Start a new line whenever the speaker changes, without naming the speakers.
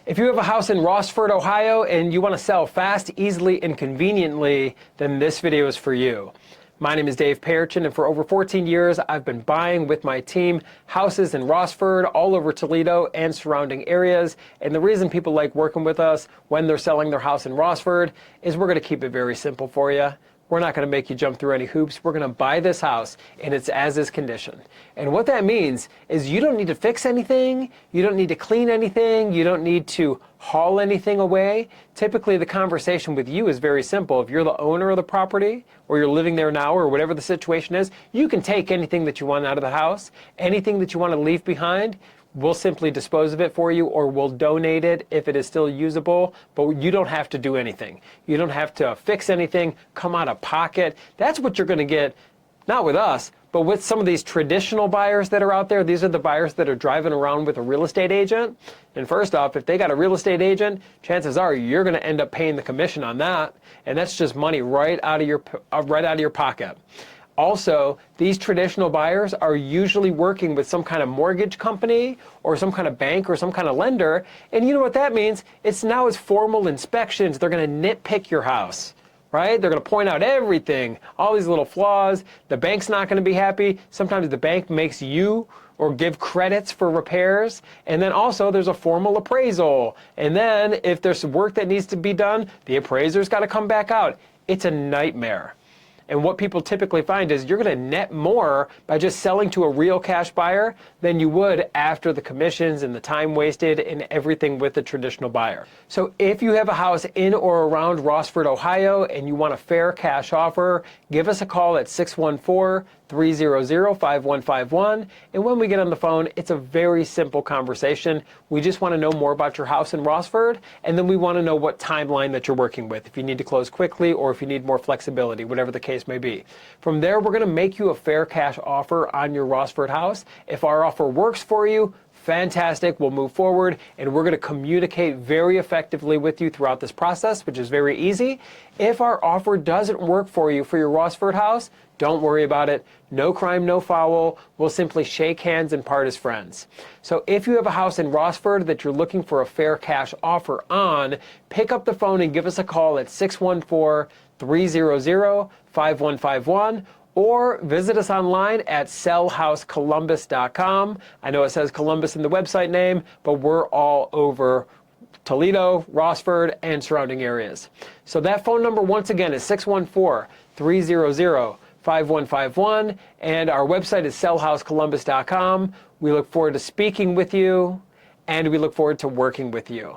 If you have a house in Rossford, Ohio, and you want to sell fast, easily, and conveniently, then this video is for you. My name is Dave Perchin, and for over 14 years, I've been buying with my team houses in Rossford, all over Toledo and surrounding areas. And the reason people like working with us when they're selling their house in Rossford is we're going to keep it very simple for you. We're not going to make you jump through any hoops. We're going to buy this house in its as-is condition. And what that means is you don't need to fix anything. You don't need to clean anything. You don't need to haul anything away. Typically, the conversation with you is very simple. If you're the owner of the property or you're living there now or whatever the situation is, you can take anything that you want out of the house, anything that you want to leave behind. We'll simply dispose of it for you, or we'll donate it if it is still usable, but you don't have to do anything. You don't have to fix anything, come out of pocket. That's what you're going to get, not with us, but with some of these traditional buyers that are out there. These are the buyers that are driving around with a real estate agent. And first off, if they got a real estate agent, chances are you're going to end up paying the commission on that, and that's just money right out of your pocket. Also, these traditional buyers are usually working with some kind of mortgage company or some kind of bank or some kind of lender. And you know what that means? It's now as formal inspections. They're going to nitpick your house, right? They're going to point out everything, all these little flaws. The bank's not going to be happy. Sometimes the bank makes you or give credits for repairs. And then also there's a formal appraisal. And then if there's some work that needs to be done, the appraiser's got to come back out. It's a nightmare. And what people typically find is you're going to net more by just selling to a real cash buyer than you would after the commissions and the time wasted and everything with the traditional buyer. So if you have a house in or around Rossford, Ohio, and you want a fair cash offer, give us a call at 614-300-5151. And when we get on the phone, it's a very simple conversation. We just want to know more about your house in Rossford, and then we want to know what timeline that you're working with, if you need to close quickly or if you need more flexibility, whatever the case may be. From there, we're going to make you a fair cash offer on your Rossford house. If our offer works for you, fantastic, we'll move forward, and we're going to communicate very effectively with you throughout this process, which is very easy. If our offer doesn't work for you for your Rossford house, don't worry about it. No crime, no foul. We'll simply shake hands and part as friends. So if you have a house in Rossford that you're looking for a fair cash offer on, pick up the phone and give us a call at 614-300-5151. Or visit us online at sellhousecolumbus.com. I know it says Columbus in the website name, but we're all over Toledo, Rossford, and surrounding areas. So that phone number, once again, is 614-300-5151, and our website is sellhousecolumbus.com. We look forward to speaking with you, and we look forward to working with you.